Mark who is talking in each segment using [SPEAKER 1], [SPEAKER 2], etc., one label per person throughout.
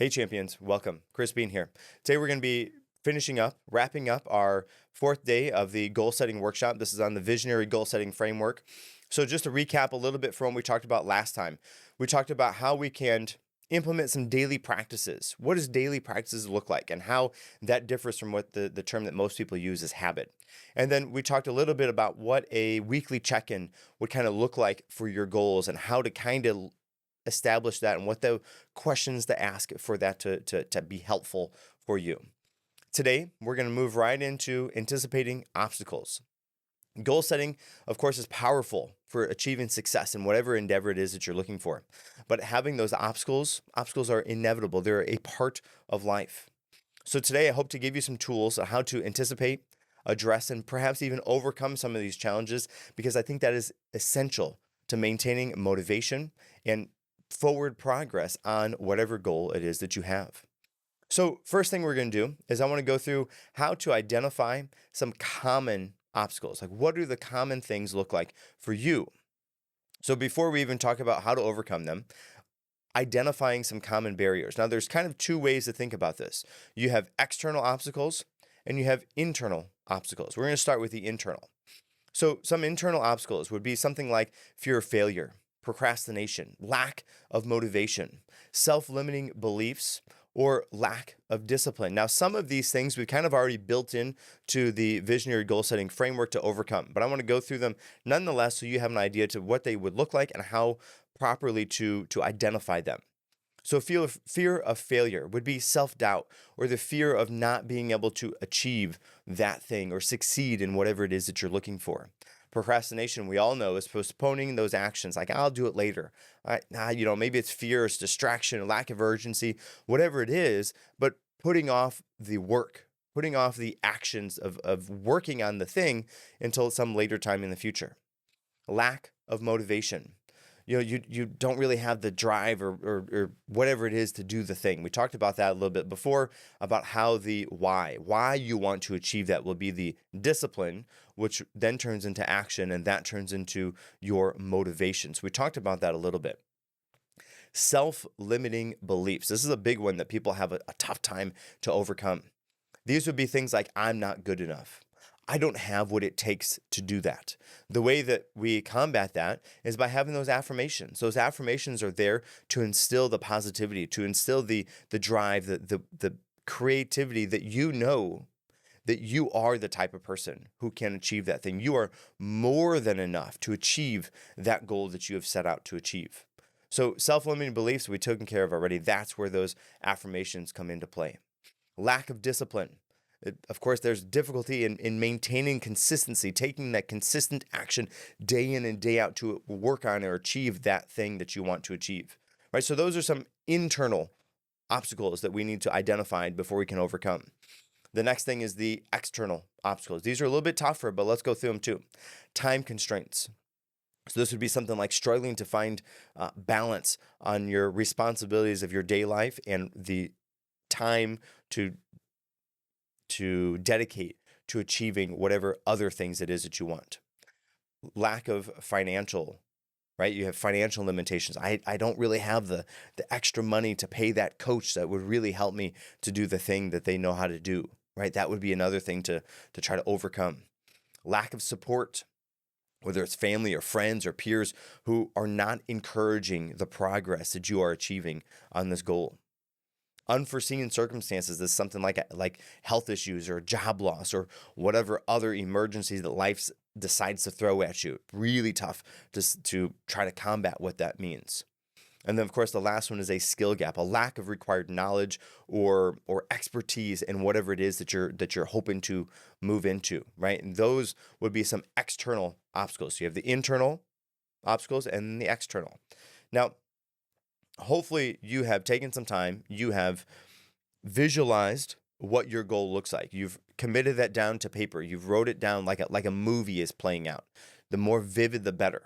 [SPEAKER 1] Hey champions, welcome. Chris Beane here. Today we're going to be wrapping up our fourth day of the goal setting workshop. This is on the visionary goal setting framework. So just to recap a little bit from what we talked about last time, we talked about how we can implement some daily practices. What does daily practices look like and how that differs from what the term that most people use is habit. And then we talked a little bit about what a weekly check-in would kind of look like for your goals and how to kind of establish that and what the questions to ask for that to be helpful for you. Today, we're going to move right into anticipating obstacles. Goal setting, of course, is powerful for achieving success in whatever endeavor it is that you're looking for. But having those obstacles are inevitable. They're a part of life. So today, I hope to give you some tools on how to anticipate, address, and perhaps even overcome some of these challenges, because I think that is essential to maintaining motivation and forward progress on whatever goal it is that you have. So first thing we're going to do is I want to go through how to identify some common obstacles. Like, what do the common things look like for you? So before we even talk about how to overcome them, identifying some common barriers. Now, there's kind of two ways to think about this. You have external obstacles and you have internal obstacles. We're going to start with the internal. So some internal obstacles would be something like fear of failure, procrastination, lack of motivation, self-limiting beliefs, or lack of discipline. Now, some of these things we kind of already built in to the visionary goal setting framework to overcome, but I want to go through them nonetheless so you have an idea to what they would look like and how properly to identify them. So fear of failure would be self-doubt or the fear of not being able to achieve that thing or succeed in whatever it is that you're looking for. Procrastination, we all know, is postponing those actions. Like, I'll do it later. Maybe it's fear, it's distraction, lack of urgency, whatever it is, but putting off the work, putting off the actions of working on the thing until some later time in the future. Lack of motivation. You don't really have the drive or whatever it is to do the thing. We talked about that a little bit before, about how the why you want to achieve that will be the discipline, which then turns into action, and that turns into your motivation. So we talked about that a little bit. Self-limiting beliefs. This is a big one that people have a tough time to overcome. These would be things like, I'm not good enough. I don't have what it takes to do that. The way that we combat that is by having those affirmations. Those affirmations are there to instill the positivity, to instill the drive, the creativity that you know that you are the type of person who can achieve that thing. You are more than enough to achieve that goal that you have set out to achieve. So self-limiting beliefs we've taken care of already. That's where those affirmations come into play. Lack of discipline. Of course, there's difficulty in maintaining consistency, taking that consistent action day in and day out to work on or achieve that thing that you want to achieve, right? So those are some internal obstacles that we need to identify before we can overcome. The next thing is the external obstacles. These are a little bit tougher, but let's go through them too. Time constraints. So this would be something like struggling to find balance on your responsibilities of your day life and the time to dedicate to achieving whatever other things it is that you want. Lack of financial, right? You have financial limitations. I don't really have the extra money to pay that coach that would really help me to do the thing that they know how to do, right? That would be another thing to try to overcome. Lack of support, whether it's family or friends or peers who are not encouraging the progress that you are achieving on this goal. Unforeseen circumstances is something like health issues or job loss or whatever other emergencies that life decides to throw at you. Really tough to try to combat what that means. And then, of course, the last one is a skill gap, a lack of required knowledge or expertise in whatever it is that you're hoping to move into, right? And those would be some external obstacles. So you have the internal obstacles and the external. Now, hopefully you have taken some time, you have visualized what your goal looks like. You've committed that down to paper. You've wrote it down like a movie is playing out. The more vivid, the better.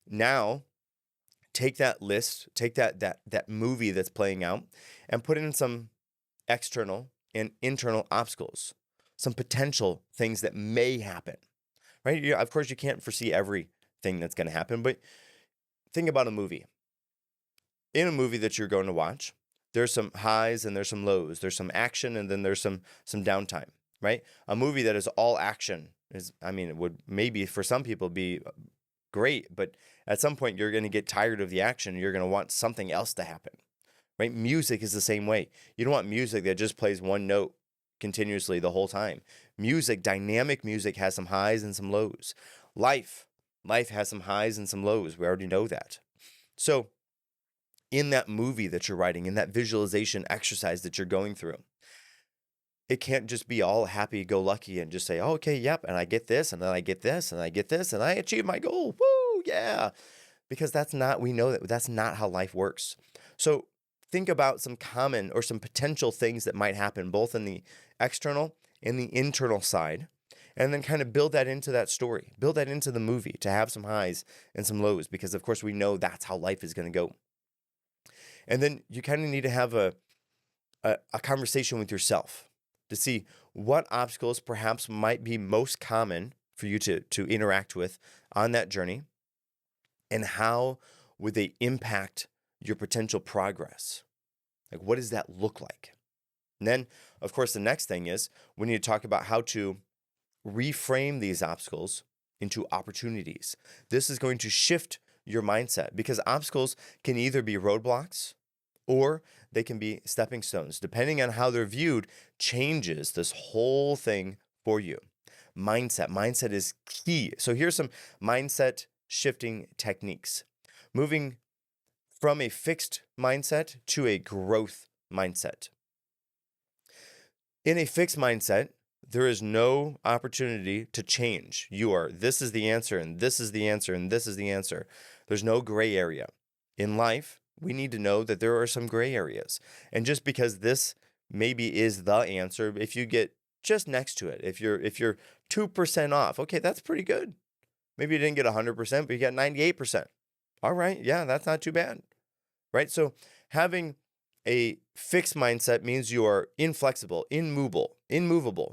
[SPEAKER 1] Now, take that list, take that movie that's playing out and put in some external and internal obstacles, some potential things that may happen, right? Of course, you can't foresee everything that's going to happen, but think about a movie. In a movie that you're going to watch, There's some highs and there's some lows. There's some action and then there's some downtime, right? A movie that is all action is, I mean, it would maybe for some people be great, but at some point you're going to get tired of the action. You're going to want something else to happen, right? Music is the same way. You don't want music that just plays one note continuously the whole time. Music, dynamic music, has some highs and some lows. Life has some highs and some lows. We already know that. So in that movie that you're writing, in that visualization exercise that you're going through, it can't just be all happy-go-lucky and just say, oh, okay, yep, and I get this, and then I get this, and I get this, and I achieve my goal. Woo, yeah. Because we know that that's not how life works. So think about some common or some potential things that might happen both in the external and the internal side, and then kind of build that into that story, build that into the movie to have some highs and some lows, because of course we know that's how life is going to go. And then you kind of need to have a conversation with yourself to see what obstacles perhaps might be most common for you to interact with on that journey, and how would they impact your potential progress? Like, what does that look like? And then, of course, the next thing is we need to talk about how to reframe these obstacles into opportunities. This is going to shift your mindset, because obstacles can either be roadblocks or they can be stepping stones. Depending on how they're viewed, changes this whole thing for you. Mindset is key. So here's some mindset shifting techniques. Moving from a fixed mindset to a growth mindset. In a fixed mindset, there is no opportunity to change. This is the answer, and this is the answer, and this is the answer. There's no gray area. In life, we need to know that there are some gray areas. And just because this maybe is the answer, if you get just next to it, if you're 2% off, okay, that's pretty good. Maybe you didn't get 100%, but you got 98%. All right, yeah, that's not too bad, right? So having a fixed mindset means you are inflexible, immovable.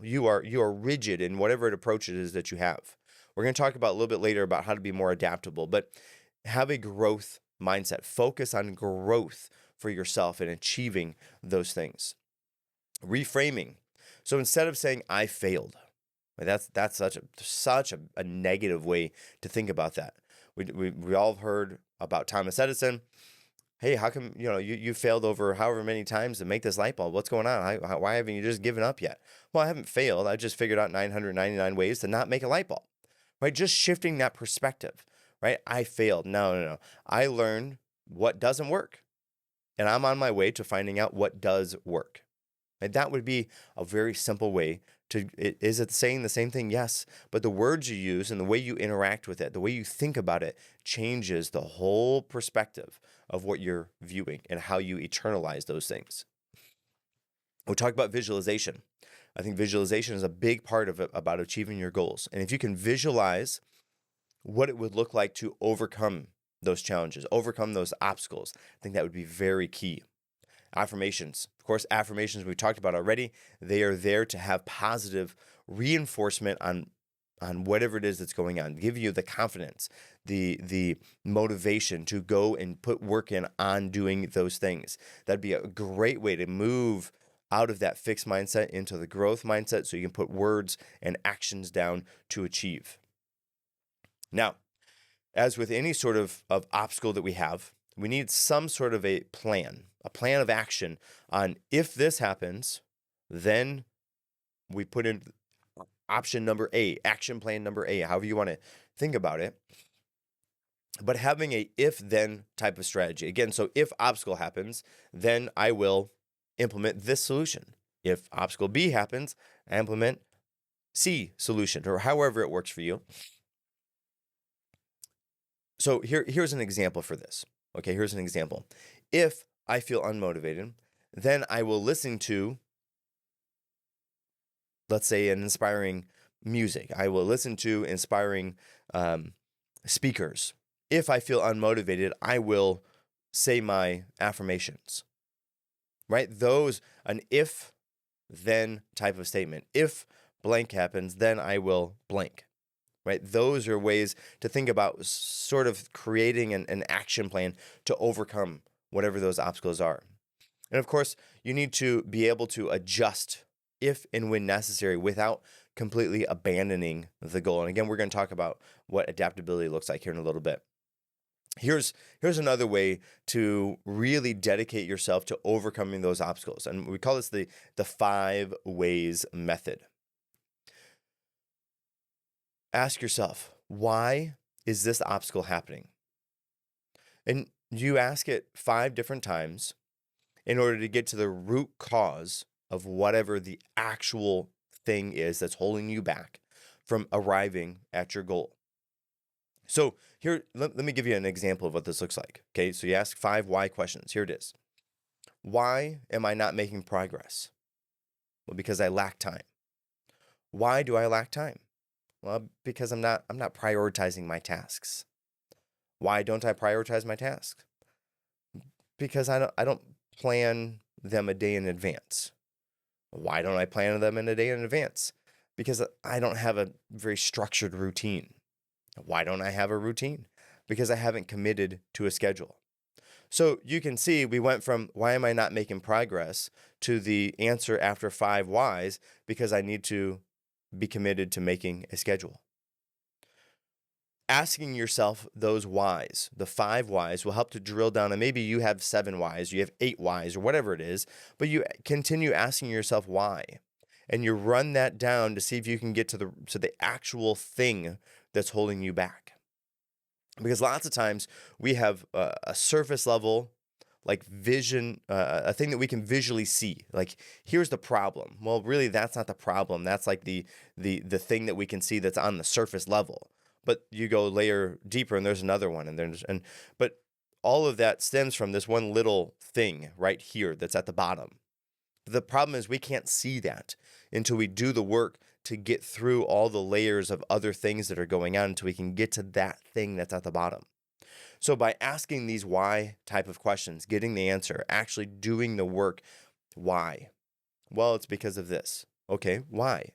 [SPEAKER 1] You are rigid in whatever approach it is that you have. We're going to talk about a little bit later about how to be more adaptable, but have a growth mindset. Focus on growth for yourself and achieving those things. Reframing. So instead of saying I failed, that's such a negative way to think about that. We all heard about Thomas Edison. Hey, how come you failed over however many times to make this light bulb? What's going on? Why haven't you just given up yet? Well, I haven't failed. I just figured out 999 ways to not make a light bulb, right? Just shifting that perspective, right? I failed. No. I learned what doesn't work, and I'm on my way to finding out what does work. And that would be a very simple way to, is it saying the same thing? Yes. But the words you use and the way you interact with it, the way you think about it, changes the whole perspective of what you're viewing and how you eternalize those things. We'll talk about visualization. I think visualization is a big part of it about achieving your goals. And if you can visualize what it would look like to overcome those challenges, overcome those obstacles, I think that would be very key. Affirmations. Of course, affirmations we talked about already. They are there to have positive reinforcement on whatever it is that's going on. Give you the confidence, the motivation to go and put work in on doing those things. That'd be a great way to move out of that fixed mindset into the growth mindset, so you can put words and actions down to achieve. Now, as with any sort of obstacle that we have, we need some sort of a plan of action on if this happens, then we put in option number A, action plan number A, however you want to think about it. But having a if-then type of strategy. Again, so if obstacle happens, then I will implement this solution. If obstacle B happens, I implement C solution, or however it works for you. So here's an example for this. Okay, here's an example. If I feel unmotivated, then I will listen to, let's say, an inspiring music. I will listen to inspiring speakers. If I feel unmotivated, I will say my affirmations, right? Those, an if-then type of statement. If blank happens, then I will blank, right? Those are ways to think about sort of creating an action plan to overcome whatever those obstacles are. And of course, you need to be able to adjust if and when necessary without completely abandoning the goal. And again, we're going to talk about what adaptability looks like here in a little bit. Here's another way to really dedicate yourself to overcoming those obstacles. And we call this the 5 ways method. Ask yourself, why is this obstacle happening? And you ask it 5 different times in order to get to the root cause of whatever the actual thing is that's holding you back from arriving at your goal. So here, let me give you an example of what this looks like. Okay, so you ask 5 why questions. Here it is. Why am I not making progress? Well, because I lack time. Why do I lack time? Well, because I'm not prioritizing my tasks. Why don't I prioritize my tasks? Because I don't plan them a day in advance. Why don't I plan them in a day in advance? Because I don't have a very structured routine. Why don't I have a routine? Because I haven't committed to a schedule. So you can see we went from why am I not making progress to the answer after 5 whys, because I need to be committed to making a schedule. Asking yourself those whys, the 5 whys, will help to drill down. And maybe you have 7 whys, you have 8 whys, or whatever it is, but you continue asking yourself why. And you run that down to see if you can get to the actual thing that's holding you back. Because lots of times we have a surface level, like vision, a thing that we can visually see. Like, here's the problem. Well, really, that's not the problem. That's like the thing that we can see that's on the surface level. But you go layer deeper, and there's another one, but all of that stems from this one little thing right here that's at the bottom. The problem is we can't see that until we do the work to get through all the layers of other things that are going on until we can get to that thing that's at the bottom. So by asking these why type of questions, getting the answer, actually doing the work, why? Well, it's because of this. Okay, why?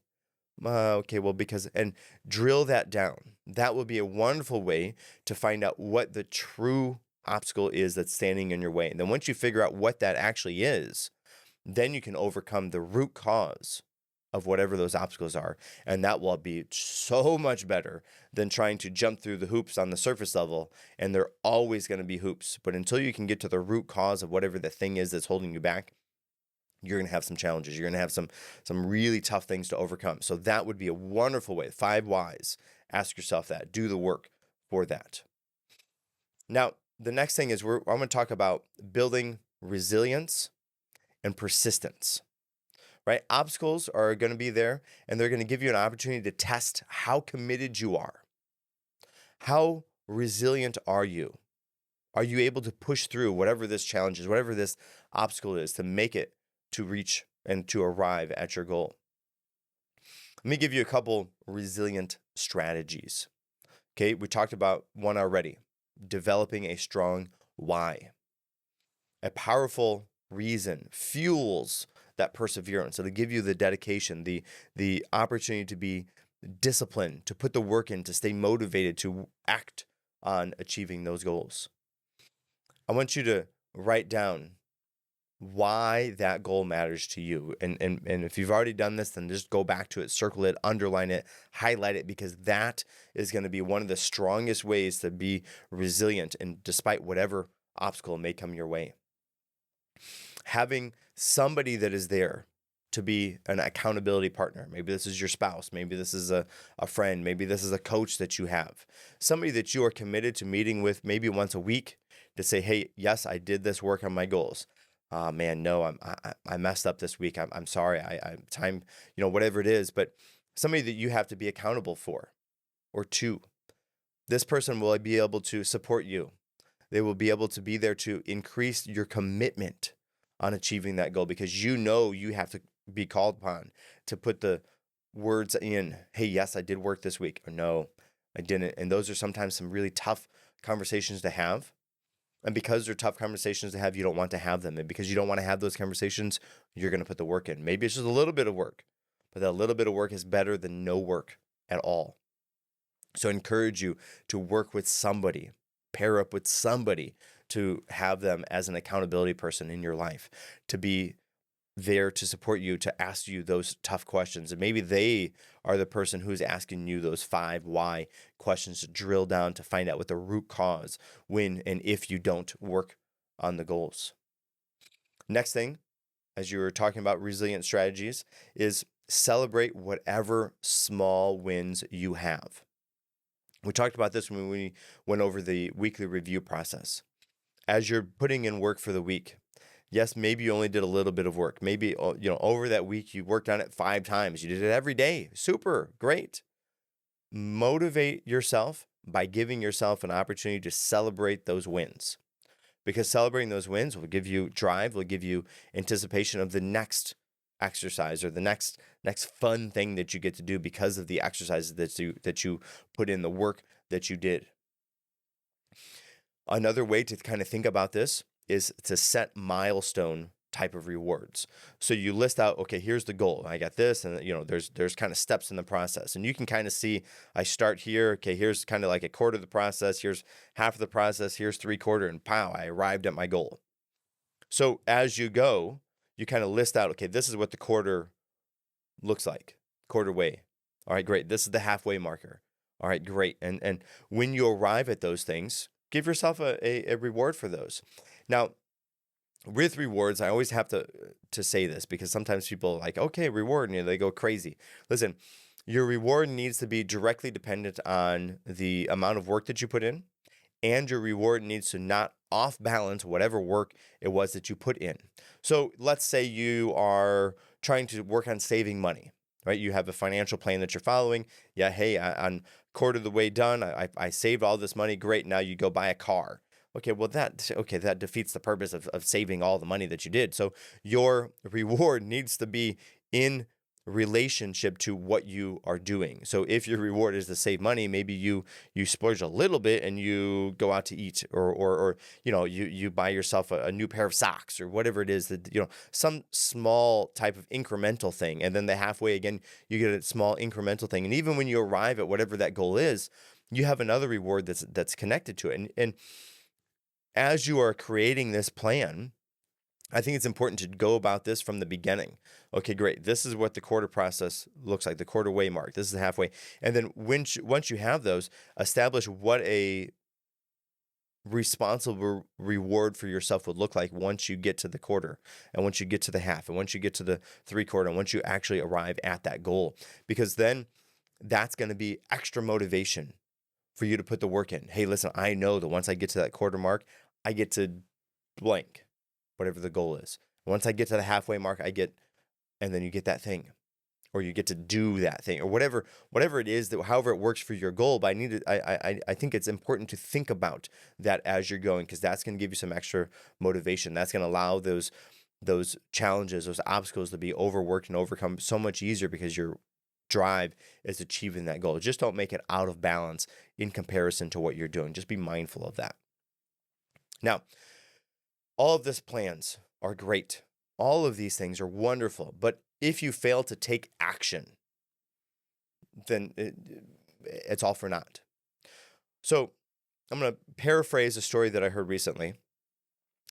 [SPEAKER 1] Okay, well, because, and drill that down. That will be a wonderful way to find out what the true obstacle is that's standing in your way. And then once you figure out what that actually is, then you can overcome the root cause of whatever those obstacles are. And that will be so much better than trying to jump through the hoops on the surface level. And they're always going to be hoops. But until you can get to the root cause of whatever the thing is that's holding you back, you're going to have some challenges. You're going to have some really tough things to overcome. So that would be a wonderful way. 5 whys. Ask yourself that. Do the work for that. Now, the next thing is I'm going to talk about building resilience and persistence, right? Obstacles are going to be there, and they're going to give you an opportunity to test how committed you are. How resilient are you? Are you able to push through whatever this challenge is, whatever this obstacle is, to make it, to reach and to arrive at your goal? Let me give you a couple resilient strategies. Okay, we talked about one already, developing a strong why. A powerful reason fuels that perseverance. It'll give you the dedication, the opportunity to be disciplined, to put the work in, to stay motivated, to act on achieving those goals. I want you to write down why that goal matters to you. And if you've already done this, then just go back to it, circle it, underline it, highlight it, because that is going to be one of the strongest ways to be resilient, and despite whatever obstacle may come your way. Having somebody that is there to be an accountability partner. Maybe this is your spouse. Maybe this is a friend. Maybe this is a coach that you have. Somebody that you are committed to meeting with maybe once a week to say, hey, yes, I did this work on my goals. Man, no, I messed up this week. I'm sorry. I time, whatever it is, but somebody that you have to be accountable for or to. This person will be able to support you. They will be able to be there to increase your commitment on achieving that goal, because you have to be called upon to put the words in, hey, yes, I did work this week, or no, I didn't. And those are sometimes some really tough conversations to have. And because they're tough conversations to have, you don't want to have them. And because you don't want to have those conversations, you're going to put the work in. Maybe it's just a little bit of work, but that little bit of work is better than no work at all. So I encourage you to work with somebody, pair up with somebody to have them as an accountability person in your life, to be there to support you, to ask you those tough questions. And maybe they are the person who's asking you those 5 why questions to drill down to find out what the root cause when and if you don't work on the goals. Next thing, as you were talking about resilient strategies, is celebrate whatever small wins you have. We talked about this when we went over the weekly review process. As you're putting in work for the week, yes, maybe you only did a little bit of work. Maybe, over that week, you worked on it 5 times. You did it every day. Super, great. Motivate yourself by giving yourself an opportunity to celebrate those wins. Because celebrating those wins will give you drive, will give you anticipation of the next exercise or the next fun thing that you get to do because of the exercises that you put in, the work that you did. Another way to kind of think about this is to set milestone type of rewards. So you list out, okay, here's the goal. I got this, and there's kind of steps in the process, and you can kind of see. I start here. Okay, here's kind of like a quarter of the process. Here's half of the process. Here's 3/4, and pow, I arrived at my goal. So as you go, you kind of list out, okay, this is what the quarter looks like, quarter way. All right, great. This is the halfway marker. All right, great. And when you arrive at those things, give yourself a reward for those. Now, with rewards, I always have to say this because sometimes people are like, okay, reward, and they go crazy. Listen, your reward needs to be directly dependent on the amount of work that you put in, and your reward needs to not off balance whatever work it was that you put in. So let's say you are trying to work on saving money, right? You have a financial plan that you're following. Yeah, hey, I'm quarter of the way done. I saved all this money. Great. Now you go buy a car. Okay, well that defeats the purpose of saving all the money that you did. So your reward needs to be in relationship to what you are doing. So if your reward is to save money, maybe you splurge a little bit and you go out to eat, or you buy yourself a new pair of socks or whatever it is that some small type of incremental thing. And then the halfway again, you get a small incremental thing. And even when you arrive at whatever that goal is, you have another reward that's connected to it. And as you are creating this plan, I think it's important to go about this from the beginning. Okay, great. This is what the quarter process looks like, the quarter way mark. This is the halfway. And then once you have those, establish what a responsible reward for yourself would look like once you get to the quarter, and once you get to the half, and once you get to the 3/4, and once you actually arrive at that goal. Because then that's going to be extra motivation for you to put the work in. Hey, listen, I know that once I get to that quarter mark, I get to blank, whatever the goal is. Once I get to the halfway mark, and then you get that thing, or you get to do that thing, or whatever it is that, however it works for your goal. But I think it's important to think about that as you're going, because that's going to give you some extra motivation. That's going to allow those challenges, those obstacles to be overworked and overcome so much easier because your drive is achieving that goal. Just don't make it out of balance in comparison to what you're doing. Just be mindful of that. Now, all of these plans are great. All of these things are wonderful. But if you fail to take action, then it's all for naught. So I'm going to paraphrase a story that I heard recently.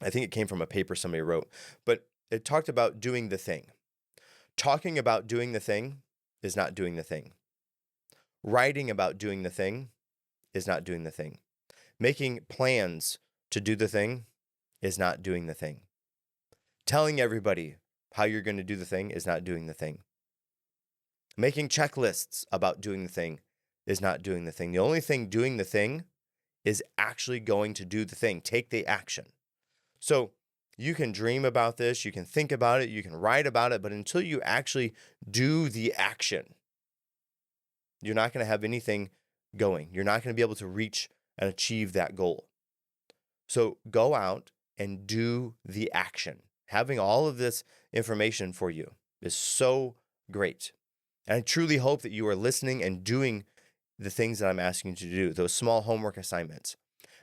[SPEAKER 1] I think it came from a paper somebody wrote, but it talked about doing the thing. Talking about doing the thing is not doing the thing. Writing about doing the thing is not doing the thing. Making plans to do the thing is not doing the thing. Telling everybody how you're going to do the thing is not doing the thing. Making checklists about doing the thing is not doing the thing. The only thing doing the thing is actually going to do the thing. Take the action. So you can dream about this, you can think about it, you can write about it, but until you actually do the action, you're not going to have anything going. You're not going to be able to reach and achieve that goal. So go out and do the action. Having all of this information for you is so great. And I truly hope that you are listening and doing the things that I'm asking you to do, those small homework assignments.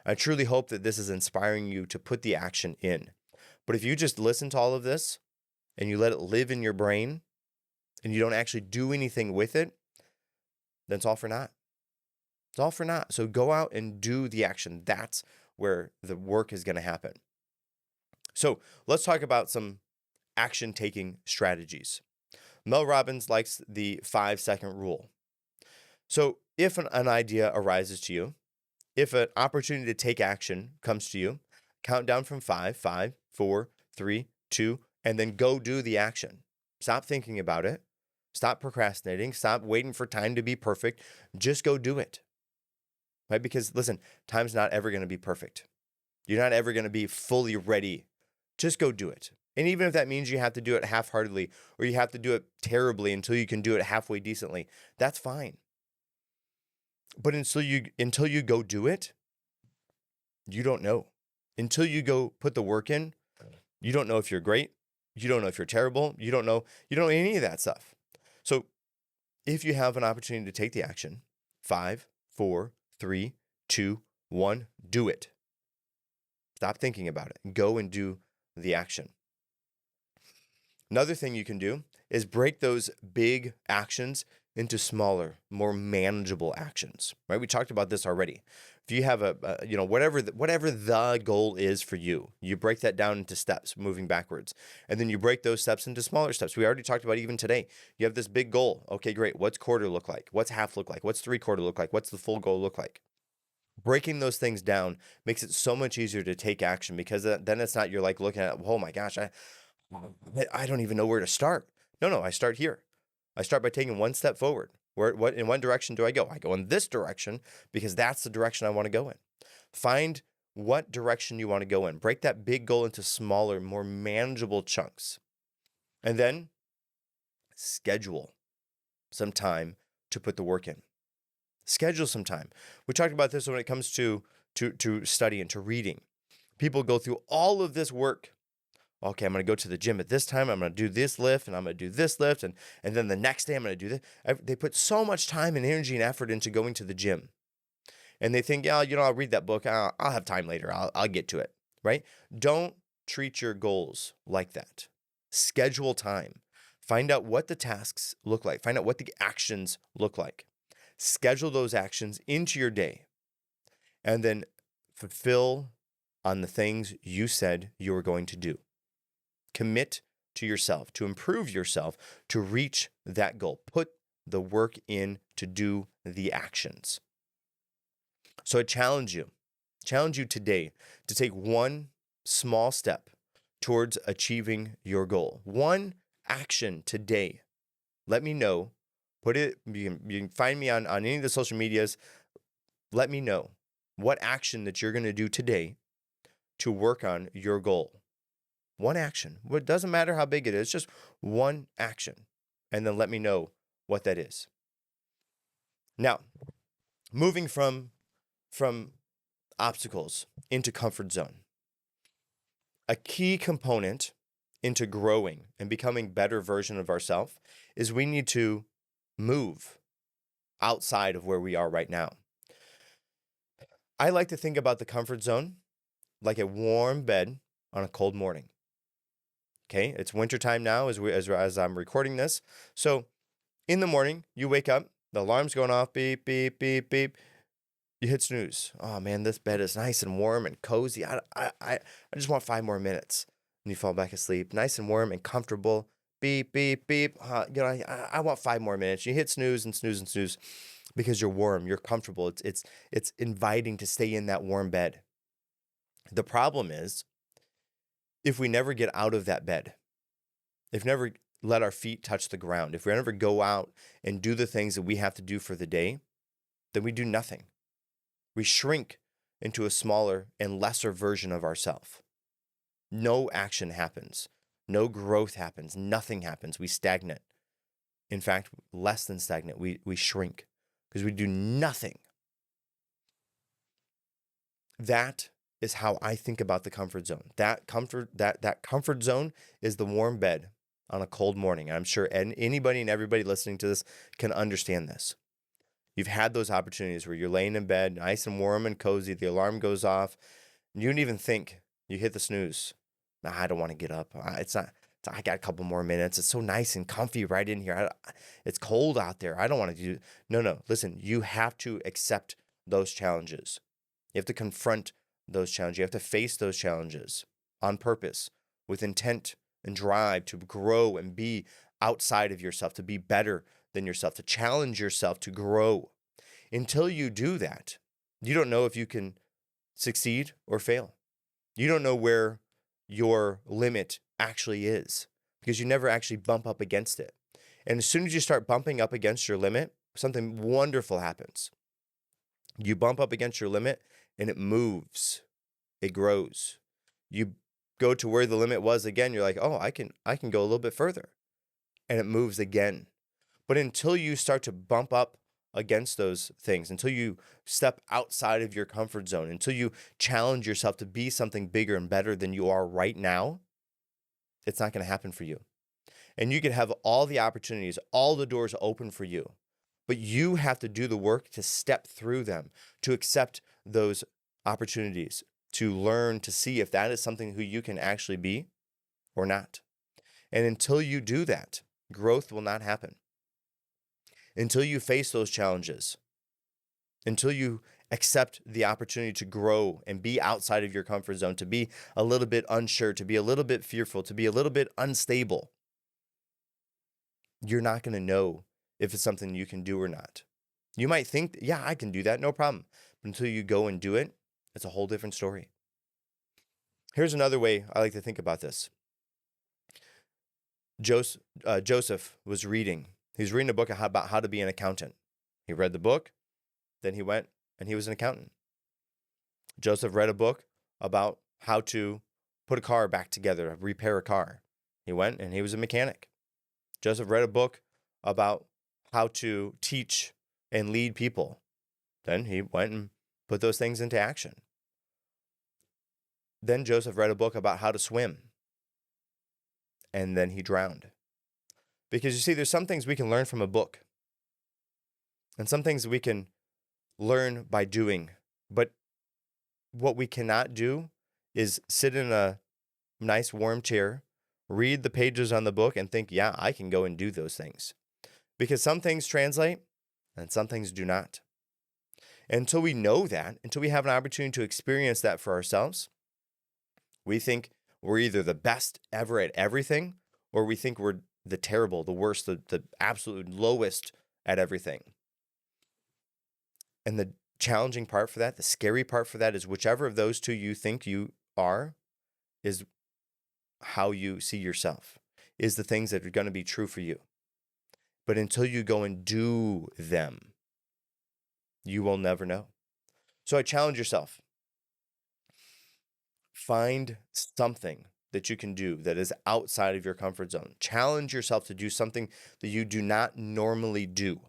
[SPEAKER 1] I truly hope that this is inspiring you to put the action in. But if you just listen to all of this and you let it live in your brain and you don't actually do anything with it, then it's all for naught. It's all for naught. So go out and do the action. That's where the work is going to happen. So let's talk about some action taking strategies. Mel Robbins likes the 5-second rule. So if an idea arises to you, if an opportunity to take action comes to you, count down from 5, 4, 3, 2, and then go do the action. Stop thinking about it. Stop procrastinating. Stop waiting for time to be perfect. Just go do it. Right? Because listen, time's not ever going to be perfect. You're not ever going to be fully ready. Just go do it. And even if that means you have to do it half-heartedly or you have to do it terribly until you can do it halfway decently, that's fine. But until you go do it, you don't know. Until you go put the work in, you don't know if you're great. You don't know if you're terrible. You don't know any of that stuff. So if you have an opportunity to take the action, 5, 4, 3, 2, 1, do it. Stop thinking about it. Go and do the action. Another thing you can do is break those big actions into smaller, more manageable actions, right? We talked about this already. If you have whatever the goal is for you, you break that down into steps moving backwards. And then you break those steps into smaller steps. We already talked about even today. You have this big goal. Okay, great. What's quarter look like? What's half look like? What's 3/4 look like? What's the full goal look like? Breaking those things down makes it so much easier to take action because then it's not you're like looking at, oh my gosh, I don't even know where to start. No, I start here. I start by taking one step forward. In what direction do I go? I go in this direction because that's the direction I want to go in. Find what direction you want to go in. Break that big goal into smaller, more manageable chunks. And then schedule some time to put the work in. Schedule some time. We talked about this when it comes to study and to reading. People go through all of this work. Okay, I'm going to go to the gym at this time. I'm going to do this lift and I'm going to do this lift. And then the next day I'm going to do this. They put so much time and energy and effort into going to the gym. And they think, yeah, I'll read that book. I'll have time later. I'll get to it, right? Don't treat your goals like that. Schedule time. Find out what the tasks look like. Find out what the actions look like. Schedule those actions into your day. And then fulfill on the things you said you were going to do. Commit to yourself, to improve yourself, to reach that goal. Put the work in to do the actions. So I challenge you today to take one small step towards achieving your goal. One action today. Let me know. You can find me on any of the social medias. Let me know what action that you're going to do today to work on your goal. One action. It doesn't matter how big it is, just one action. And then let me know what that is. Now, moving from obstacles into comfort zone. A key component into growing and becoming a better version of ourselves is we need to move outside of where we are right now. I like to think about the comfort zone like a warm bed on a cold morning. Okay, it's wintertime now as I'm recording this. So in the morning, you wake up, the alarm's going off, beep, beep, beep, beep. You hit snooze. Oh man, this bed is nice and warm and cozy. I just want 5 more minutes. And you fall back asleep, nice and warm and comfortable. Beep, beep, beep. I want 5 more minutes. You hit snooze and snooze and snooze because you're warm, you're comfortable. It's inviting to stay in that warm bed. The problem is, if we never get out of that bed, if we never let our feet touch the ground, if we never go out and do the things that we have to do for the day, then we do nothing. We shrink into a smaller and lesser version of ourselves. No action happens. No growth happens. Nothing happens. We stagnate. In fact, less than stagnant. We shrink because we do nothing. That is how I think about the comfort zone. That comfort zone is the warm bed on a cold morning. I'm sure anybody and everybody listening to this can understand this. You've had those opportunities where you're laying in bed, nice and warm and cozy. The alarm goes off. And you don't even think. You hit the snooze. Nah, I don't want to get up. I got a couple more minutes. It's so nice and comfy right in here. It's cold out there. I don't want to do. No. Listen, you have to accept those challenges. You have to confront those challenges. You have to face those challenges on purpose, with intent and drive to grow and be outside of yourself, to be better than yourself, to challenge yourself to grow. Until you do that, you don't know if you can succeed or fail. You don't know where your limit actually is because you never actually bump up against it. And as soon as you start bumping up against your limit, something wonderful happens. You bump up against your limit and it moves. It grows. You go to where the limit was again, you're like, "Oh, I can go a little bit further." And it moves again. But until you start to bump up against those things, until you step outside of your comfort zone, until you challenge yourself to be something bigger and better than you are right now, it's not going to happen for you. And you could have all the opportunities, all the doors open for you, but you have to do the work to step through them, to accept those opportunities, to learn to see if that is something who you can actually be or not. And until you do that, growth will not happen. Until you face those challenges, until you accept the opportunity to grow and be outside of your comfort zone, to be a little bit unsure, to be a little bit fearful, to be a little bit unstable, you're not going to know if it's something you can do or not. You might think, yeah, I can do that, no problem. But until you go and do it, it's a whole different story. Here's another way I like to think about this. Joseph was reading. He was reading a book about how to be an accountant. He read the book, then he went and he was an accountant. Joseph read a book about how to put a car back together, repair a car. He went and he was a mechanic. Joseph read a book about how to teach and lead people. Then he went and put those things into action. Then Joseph read a book about how to swim. And then he drowned. Because you see, there's some things we can learn from a book. And some things we can learn by doing. But what we cannot do is sit in a nice warm chair, read the pages on the book, and think, yeah, I can go and do those things. Because some things translate and some things do not. And until we know that, until we have an opportunity to experience that for ourselves, we think we're either the best ever at everything, or we think we're the terrible, the worst, the absolute lowest at everything. And the challenging part for that, the scary part for that, is whichever of those two you think you are, is how you see yourself, is the things that are going to be true for you. But until you go and do them, you will never know. So I challenge yourself. Find something that you can do that is outside of your comfort zone. Challenge yourself to do something that you do not normally do.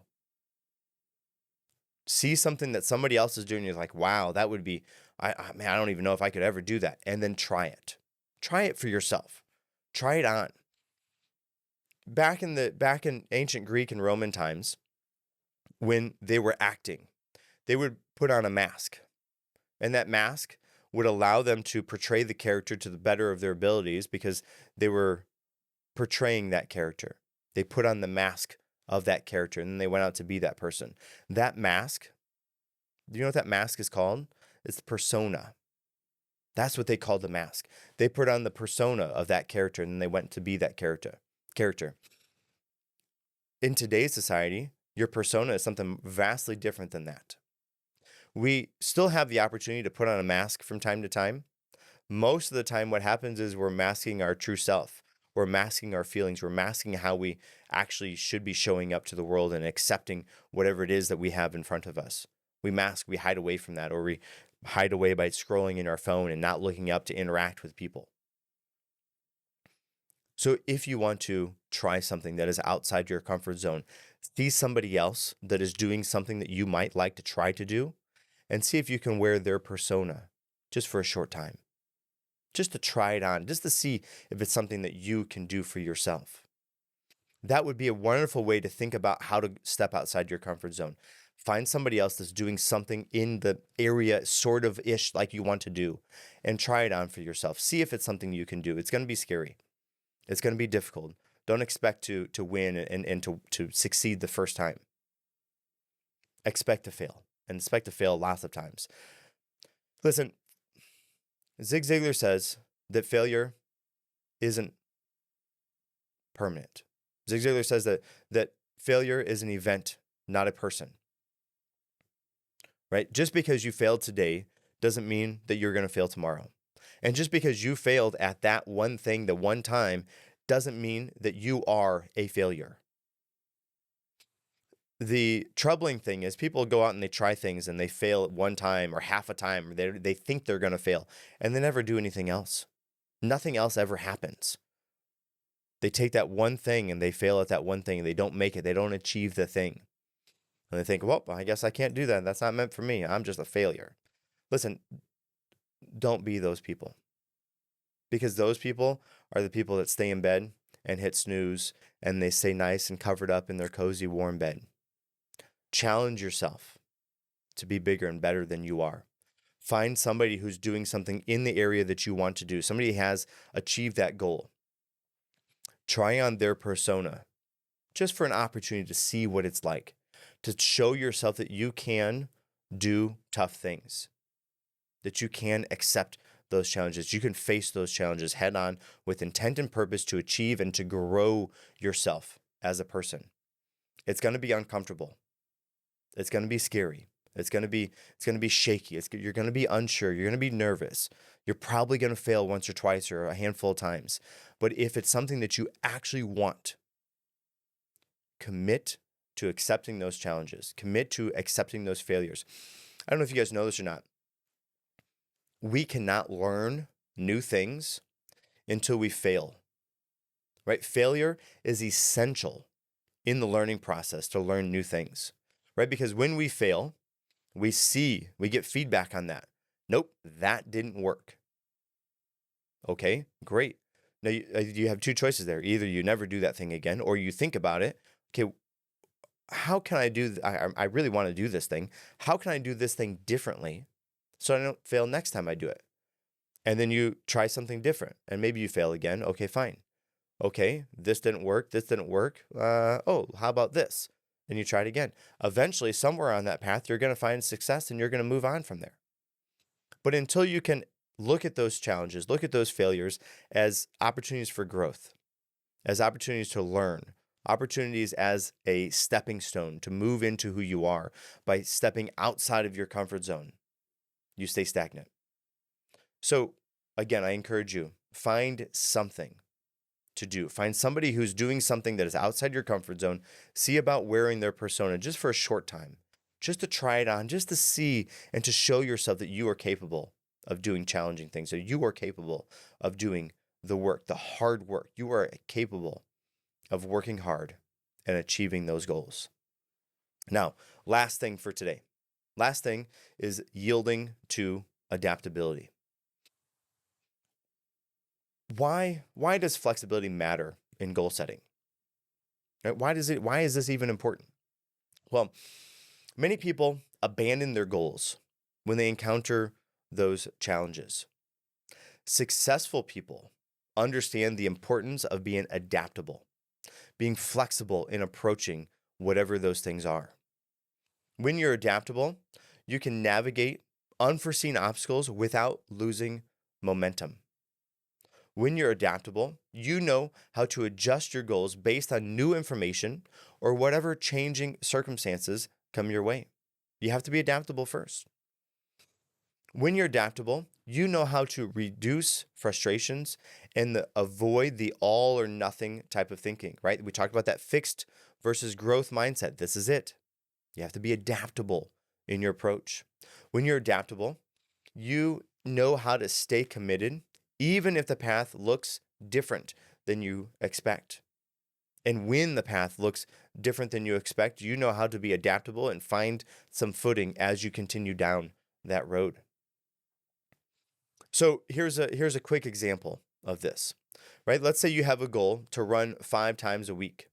[SPEAKER 1] See something that somebody else is doing. You're like, wow, that would be, I don't even know if I could ever do that. And then try it. Try it for yourself. Try it on. Back in ancient Greek and Roman times, when they were acting, they would put on a mask. And that mask would allow them to portray the character to the better of their abilities because they were portraying that character. They put on the mask of that character and then they went out to be that person. That mask, do you know what that mask is called? It's the persona. That's what they called the mask. They put on the persona of that character and then they went to be that character. In today's society, your persona is something vastly different than that. We still have the opportunity to put on a mask from time to time. Most of the time, what happens is we're masking our true self. We're masking our feelings. We're masking how we actually should be showing up to the world and accepting whatever it is that we have in front of us. We mask, we hide away from that, or we hide away by scrolling in our phone and not looking up to interact with people. So if you want to try something that is outside your comfort zone, see somebody else that is doing something that you might like to try to do, and see if you can wear their persona just for a short time. Just to try it on, just to see if it's something that you can do for yourself. That would be a wonderful way to think about how to step outside your comfort zone. Find somebody else that's doing something in the area sort of ish like you want to do and try it on for yourself. See if it's something you can do. It's going to be scary. It's going to be difficult. Don't expect to win and to succeed the first time. Expect to fail. And expect to fail lots of times. Listen, Zig Ziglar says that failure isn't permanent. Zig Ziglar says that failure is an event, not a person. Right? Just because you failed today doesn't mean that you're going to fail tomorrow. And just because you failed at that one thing the one time doesn't mean that you are a failure. The troubling thing is people go out and they try things and they fail at one time or half a time, or they think they're going to fail and they never do anything else. Nothing else ever happens. They take that one thing and they fail at that one thing and they don't make it. They don't achieve the thing. And they think, well, I guess I can't do that. That's not meant for me. I'm just a failure. Listen, don't be those people. Because those people are the people that stay in bed and hit snooze and they stay nice and covered up in their cozy, warm bed. Challenge yourself to be bigger and better than you are. Find somebody who's doing something in the area that you want to do. Somebody has achieved that goal. Try on their persona just for an opportunity to see what it's like, to show yourself that you can do tough things, that you can accept those challenges. You can face those challenges head on with intent and purpose to achieve and to grow yourself as a person. It's going to be uncomfortable. It's going to be scary. It's going to be shaky. You're going to be unsure. You're going to be nervous. You're probably going to fail once or twice or a handful of times. But if it's something that you actually want, commit to accepting those challenges. Commit to accepting those failures. I don't know if you guys know this or not. We cannot learn new things until we fail, right? Failure is essential in the learning process to learn new things, right? Because when we fail, we get feedback on that. Nope, that didn't work. Okay, great. Now you have two choices there. Either you never do that thing again, or you think about it. Okay, how can I do? I really want to do this thing. How can I do this thing differently so I don't fail next time I do it? And then you try something different, and maybe you fail again. Okay, fine. Okay, this didn't work. This didn't work. Oh, how about this? And you try it again. Eventually, somewhere on that path, you're going to find success and you're going to move on from there. But until you can look at those challenges, look at those failures as opportunities for growth, as opportunities to learn, opportunities as a stepping stone to move into who you are by stepping outside of your comfort zone, you stay stagnant. So again, I encourage you, find something to do. Find somebody who's doing something that is outside your comfort zone. See about wearing their persona just for a short time, just to try it on, just to see and to show yourself that you are capable of doing challenging things, that you are capable of doing the work, the hard work. You are capable of working hard and achieving those goals. Now, last thing for today. Last thing is yielding to adaptability. Why does flexibility matter in goal setting? Right? Why is this even important? Well, many people abandon their goals when they encounter those challenges. Successful people understand the importance of being adaptable, being flexible in approaching whatever those things are. When you're adaptable, you can navigate unforeseen obstacles without losing momentum. When you're adaptable, you know how to adjust your goals based on new information or whatever changing circumstances come your way. You have to be adaptable first. When you're adaptable, you know how to reduce frustrations and avoid the all or nothing type of thinking, right? We talked about that fixed versus growth mindset. This is it. You have to be adaptable in your approach. When you're adaptable, you know how to stay committed even if the path looks different than you expect. And when the path looks different than you expect, you know how to be adaptable and find some footing as you continue down that road. So here's a quick example of this, right? Let's say you have a goal to run 5 times a week,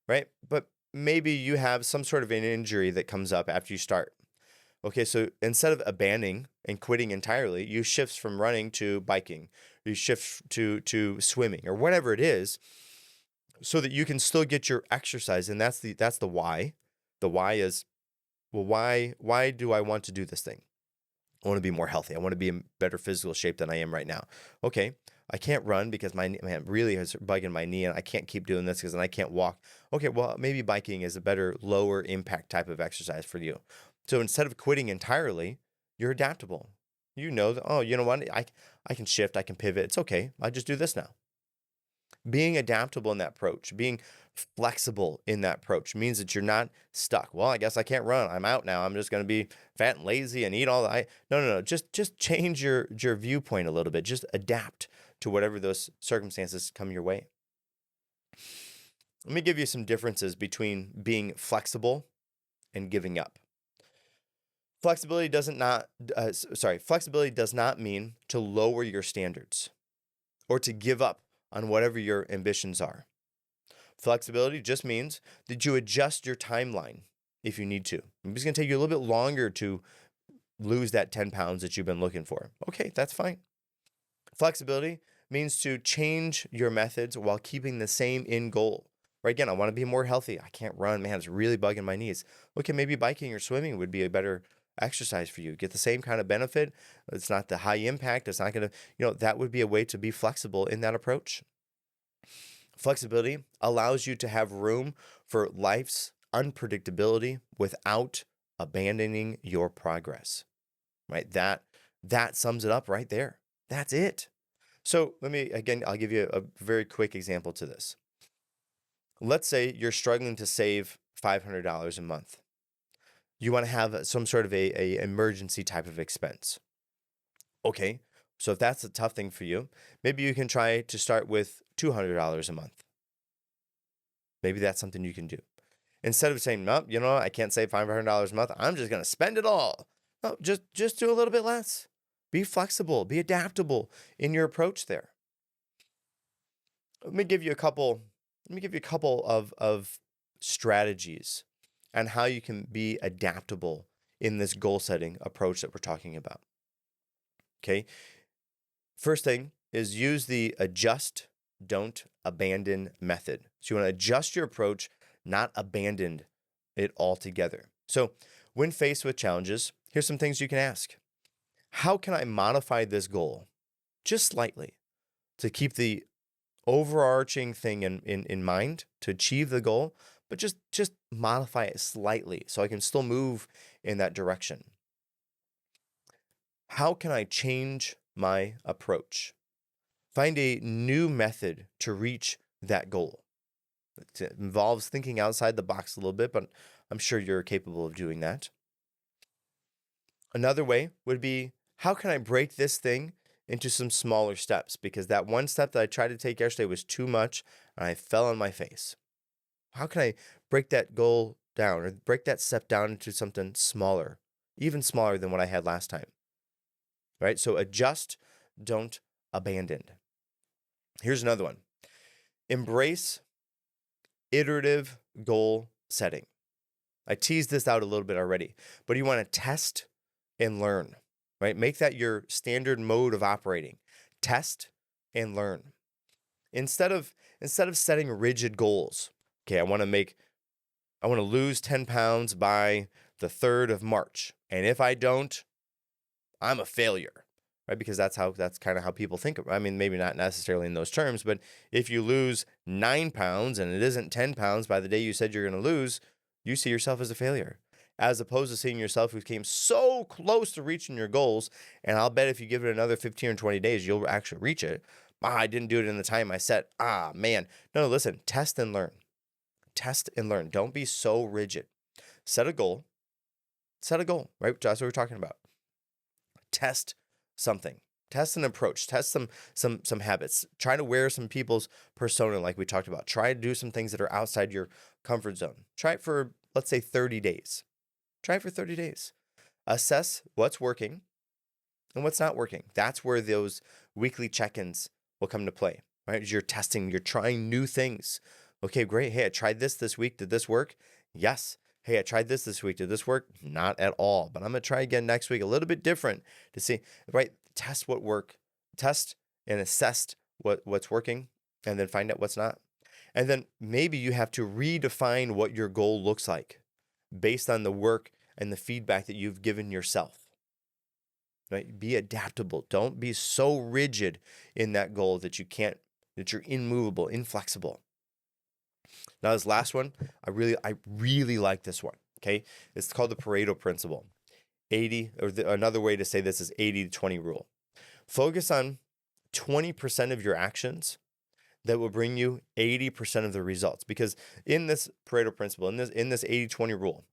[SPEAKER 1] right? But maybe you have some sort of an injury that comes up after you start. Okay, so instead of abandoning and quitting entirely, you shift from running to biking, you shift to swimming or whatever it is, so that you can still get your exercise. And that's the why. The why is, well, why do I want to do this thing? I want to be more healthy. I want to be in better physical shape than I am right now. Okay, I can't run because my man really is bugging my knee, and I can't keep doing this because then I can't walk. Okay, well, maybe biking is a better lower impact type of exercise for you. So instead of quitting entirely, you're adaptable. You know that, oh, you know what? I can shift, I can pivot. It's okay. I just do this now. Being adaptable in that approach, being flexible in that approach means that you're not stuck. Well, I guess I can't run. I'm out now. I'm just going to be fat and lazy and eat all the. No. Just change your viewpoint a little bit. Just adapt to whatever those circumstances come your way. Let me give you some differences between being flexible and giving up. Flexibility flexibility does not mean to lower your standards or to give up on whatever your ambitions are. Flexibility just means that you adjust your timeline if you need to. It's going to take you a little bit longer to lose that 10 pounds that you've been looking for. Okay, that's fine. Flexibility means to change your methods while keeping the same end goal. Right? Again, I want to be more healthy. I can't run. Man, it's really bugging my knees. Okay, maybe biking or swimming would be a better exercise for you. Get the same kind of benefit. It's not the high impact. It's not going to, that would be a way to be flexible in that approach. Flexibility allows you to have room for life's unpredictability without abandoning your progress. Right? That sums it up right there. That's it. So I'll give you a very quick example to this. Let's say you're struggling to save $500 a month. You want to have some sort of a emergency type of expense. Okay, so if that's a tough thing for you, maybe you can try to start with $200 a month. Maybe that's something you can do. Instead of saying, nope, I can't save $500 a month, I'm just going to spend it all. No, just do a little bit less. Be flexible, be adaptable in your approach there. Let me give you a couple of strategies on how you can be adaptable in this goal setting approach that we're talking about. Okay. First thing is use the adjust, don't abandon method. So you want to adjust your approach, not abandon it altogether. So when faced with challenges, here's some things you can ask. How can I modify this goal just slightly to keep the overarching thing in mind to achieve the goal, but just modify it slightly so I can still move in that direction? How can I change my approach? Find a new method to reach that goal. It involves thinking outside the box a little bit, but I'm sure you're capable of doing that. Another way would be, how can I break this thing into some smaller steps? Because that one step that I tried to take yesterday was too much and I fell on my face. How can I break that goal down or break that step down into something smaller, even smaller than what I had last time? Right? So adjust, don't abandon. Here's another one. Embrace iterative goal setting. I teased this out a little bit already, but you want to test and learn, right? Make that your standard mode of operating. Test and learn. Instead of setting rigid goals. Okay, I want to lose 10 pounds by the 3rd of March. And if I don't, I'm a failure. Right? Because that's kind of how people think of it. I mean, maybe not necessarily in those terms, but if you lose 9 pounds and it isn't 10 pounds by the day you said you're going to lose, you see yourself as a failure. As opposed to seeing yourself who came so close to reaching your goals, and I'll bet if you give it another 15 or 20 days, you'll actually reach it. I didn't do it in the time I set. Man. No, listen, test and learn. Test and learn. Don't be so rigid. Set a goal. Right? That's what we're talking about. Test something. Test an approach. Test some habits. Try to wear some people's persona like we talked about. Try to do some things that are outside your comfort zone. Try it for, let's say, 30 days. Try it for 30 days. Assess what's working and what's not working. That's where those weekly check-ins will come to play, right? You're testing, you're trying new things. Okay, great. Hey, I tried this week. Did this work? Yes. Hey, I tried this week. Did this work? Not at all. But I'm going to try again next week, a little bit different to see, right? Test what worked. Test and assess what's working and then find out what's not. And then maybe you have to redefine what your goal looks like based on the work and the feedback that you've given yourself. right? Be adaptable. Don't be so rigid in that goal that you're immovable, inflexible. Now, this last one, I really like this one. Okay. It's called the Pareto principle. Another way to say this is 80 to 20 rule. Focus on 20% of your actions that will bring you 80% of the results. Because in this Pareto principle, in this 80-20 rule,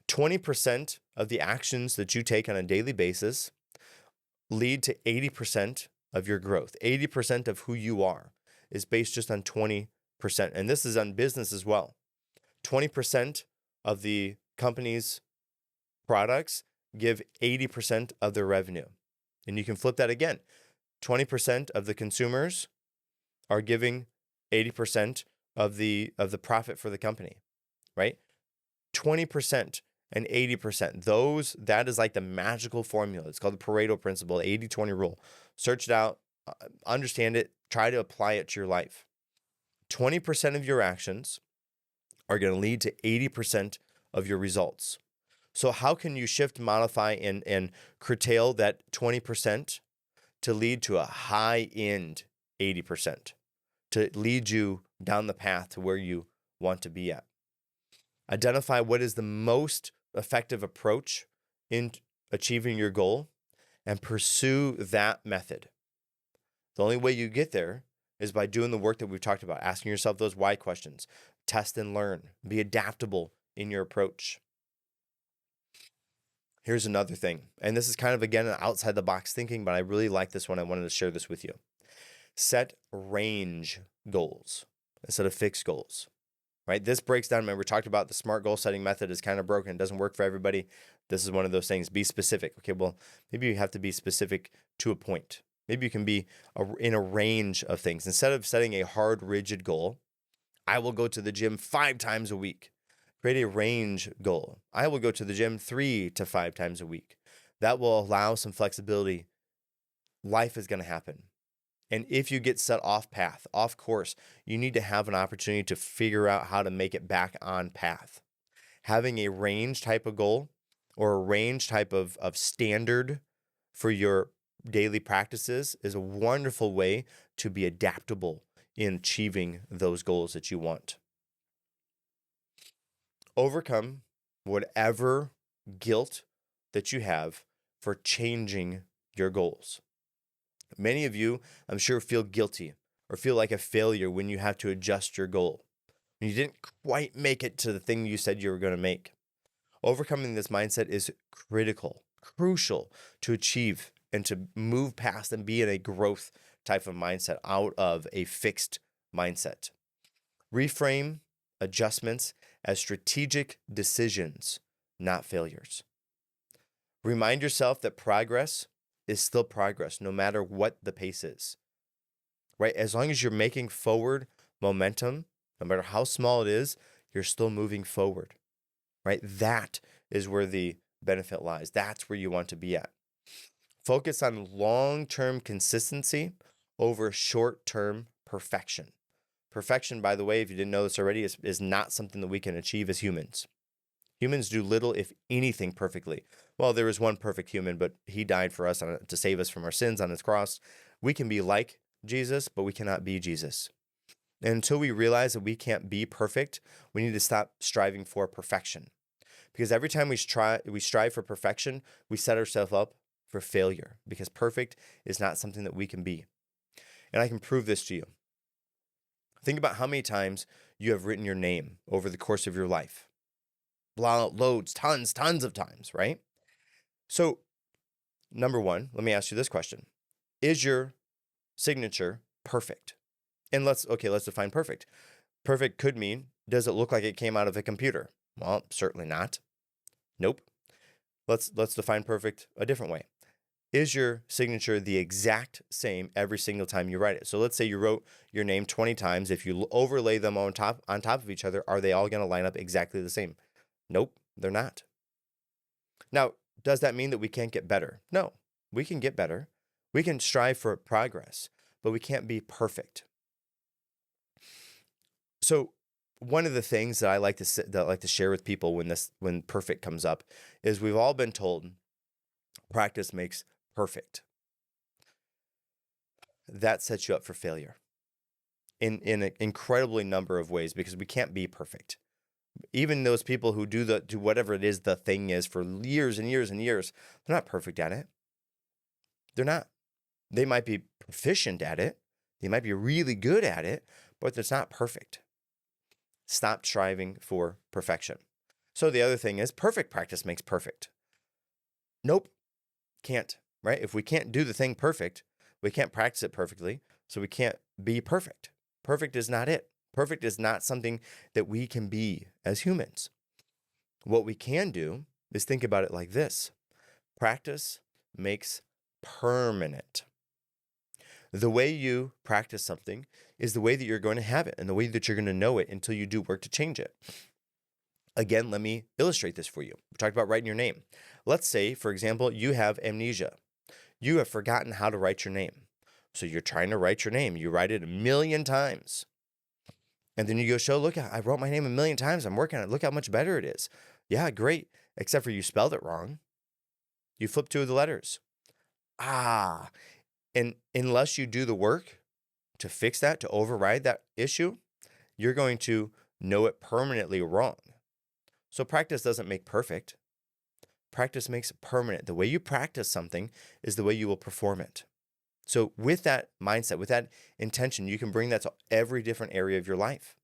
[SPEAKER 1] 20% of the actions that you take on a daily basis lead to 80% of your growth. 80% of who you are is based just on 20%. And this is on business as well. 20% of the company's products give 80% of their revenue. And you can flip that again. 20% of the consumers are giving 80% of the profit for the company, right? 20% and 80%. That is like the magical formula. It's called the Pareto principle, 80-20 rule. Search it out, understand it, try to apply it to your life. 20% of your actions are going to lead to 80% of your results. So how can you shift, modify, and curtail that 20% to lead to a high-end 80%, to lead you down the path to where you want to be at? Identify what is the most effective approach in achieving your goal and pursue that method. The only way you get there is by doing the work that we've talked about, asking yourself those why questions, test and learn, be adaptable in your approach. Here's another thing, and this is kind of, again, an outside the box thinking, but I really like this one. I wanted to share this with you. Set range goals instead of fixed goals, right? This breaks down, remember, we talked about the SMART goal setting method is kind of broken. It doesn't work for everybody. This is one of those things. Be specific. Okay, well, maybe you have to be specific to a point. Maybe you can be in a range of things. Instead of setting a hard, rigid goal, I will go to the gym 5 times a week. Create a range goal. I will go to the gym 3 to 5 times a week. That will allow some flexibility. Life is going to happen. And if you get set off path, off course, you need to have an opportunity to figure out how to make it back on path. Having a range type of goal or a range type of standard for your daily practices is a wonderful way to be adaptable in achieving those goals that you want. Overcome whatever guilt that you have for changing your goals. Many of you, I'm sure, feel guilty or feel like a failure when you have to adjust your goal. When you didn't quite make it to the thing you said you were going to make. Overcoming this mindset is crucial to achieve and to move past and be in a growth type of mindset out of a fixed mindset. Reframe adjustments as strategic decisions, not failures. Remind yourself that progress is still progress, no matter what the pace is, right? As long as you're making forward momentum, no matter how small it is, you're still moving forward, right? That is where the benefit lies. That's where you want to be at. Focus on long-term consistency over short-term perfection. Perfection, by the way, if you didn't know this already, is not something that we can achieve as humans. Humans do little, if anything, perfectly. Well, there is one perfect human, but he died for us to save us from our sins on his cross. We can be like Jesus, but we cannot be Jesus. And until we realize that we can't be perfect, we need to stop striving for perfection. Because every time we strive for perfection, we set ourselves up for failure, because perfect is not something that we can be. And I can prove this to you. Think about how many times you have written your name over the course of your life. Loads, tons of times, right? So, number one, let me ask you this question. Is your signature perfect? And let's define perfect. Perfect could mean, does it look like it came out of a computer? Well, certainly not. Nope. Let's define perfect a different way. Is your signature the exact same every single time you write it? So let's say you wrote your name 20 times. If you overlay them on top of each other, are they all going to line up exactly the same? Nope, they're not. Now, does that mean that we can't get better? No, we can get better. We can strive for progress, but we can't be perfect. So one of the things that I like to share with people when perfect comes up is we've all been told Practice makes perfect. That sets you up for failure in an incredibly number of ways because we can't be perfect. Even those people who do whatever it is the thing is for years and years and years, they're not perfect at it. They're not. They might be proficient at it. They might be really good at it, but it's not perfect. Stop striving for perfection. So the other thing is perfect practice makes perfect. Nope, can't, right? If we can't do the thing perfect, we can't practice it perfectly, so we can't be perfect. Perfect is not it. Perfect is not something that we can be as humans. What we can do is think about it like this. Practice makes permanent. The way you practice something is the way that you're going to have it and the way that you're going to know it until you do work to change it. Again, let me illustrate this for you. We talked about writing your name. Let's say, for example, you have amnesia. You have forgotten how to write your name. So you're trying to write your name. You write it 1,000,000 times. And then you go show, look, I wrote my name 1,000,000 times. I'm working on it. Look how much better it is. Yeah, great. Except for you spelled it wrong. You flipped 2 of the letters. And unless you do the work to fix that, to override that issue, you're going to know it permanently wrong. So practice doesn't make perfect. Practice makes it permanent. The way you practice something is the way you will perform it. So with that mindset, with that intention, you can bring that to every different area of your life.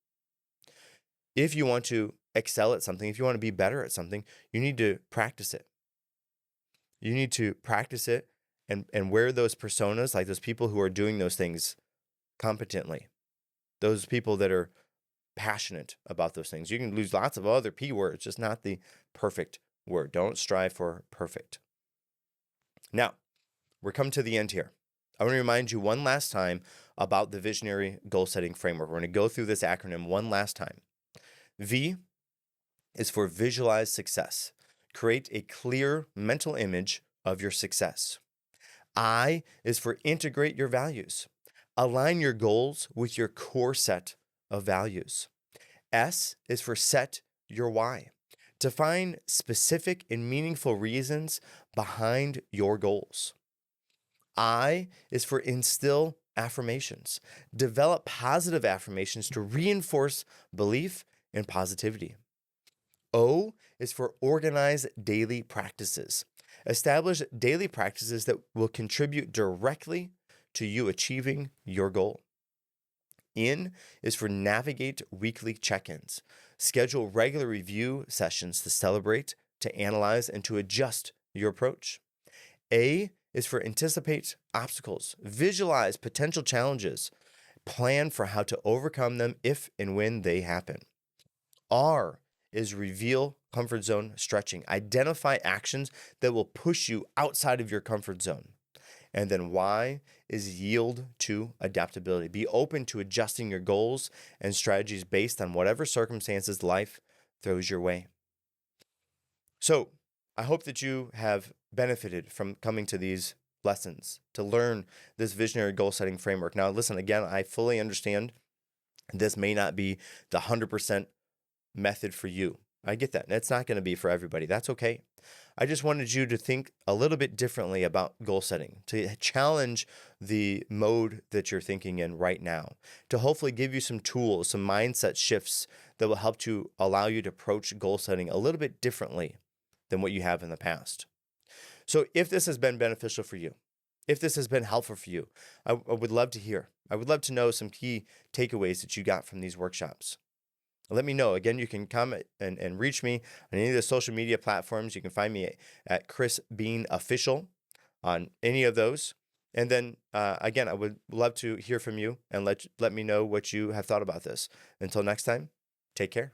[SPEAKER 1] If you want to excel at something, if you want to be better at something, you need to practice it. You need to practice it and wear those personas, like those people who are doing those things competently, those people that are passionate about those things. You can lose lots of other P words, just not the perfect word. Don't strive for perfect. Now, we're coming to the end here. I want to remind you one last time about the visionary goal setting framework. We're going to go through this acronym one last time. V is for visualize success. Create a clear mental image of your success. I is for integrate your values. Align your goals with your core set of values. S is for set your why. Define specific and meaningful reasons behind your goals. I is for instill affirmations. Develop positive affirmations to reinforce belief and positivity. O is for organize daily practices. Establish daily practices that will contribute directly to you achieving your goal. N is for navigate weekly check-ins. Schedule regular review sessions to celebrate, to analyze, and to adjust your approach. A is for anticipate obstacles. Visualize potential challenges. Plan for how to overcome them if and when they happen. R is reveal comfort zone stretching. Identify actions that will push you outside of your comfort zone. And then Y is yield to adaptability. Be open to adjusting your goals and strategies based on whatever circumstances life throws your way. So I hope that you have benefited from coming to these lessons to learn this visionary goal setting framework. Now, listen, again, I fully understand this may not be the 100% method for you. I get that. It's not going to be for everybody. That's okay. I just wanted you to think a little bit differently about goal setting, to challenge the mode that you're thinking in right now, to hopefully give you some tools, some mindset shifts that will help to allow you to approach goal setting a little bit differently than what you have in the past. So if this has been beneficial for you, if this has been helpful for you, I would love to hear. I would love to know some key takeaways that you got from these workshops. Let me know. Again, you can come and reach me on any of the social media platforms. You can find me at Chris Beane Official on any of those. And then, again, I would love to hear from you and let me know what you have thought about this. Until next time, take care.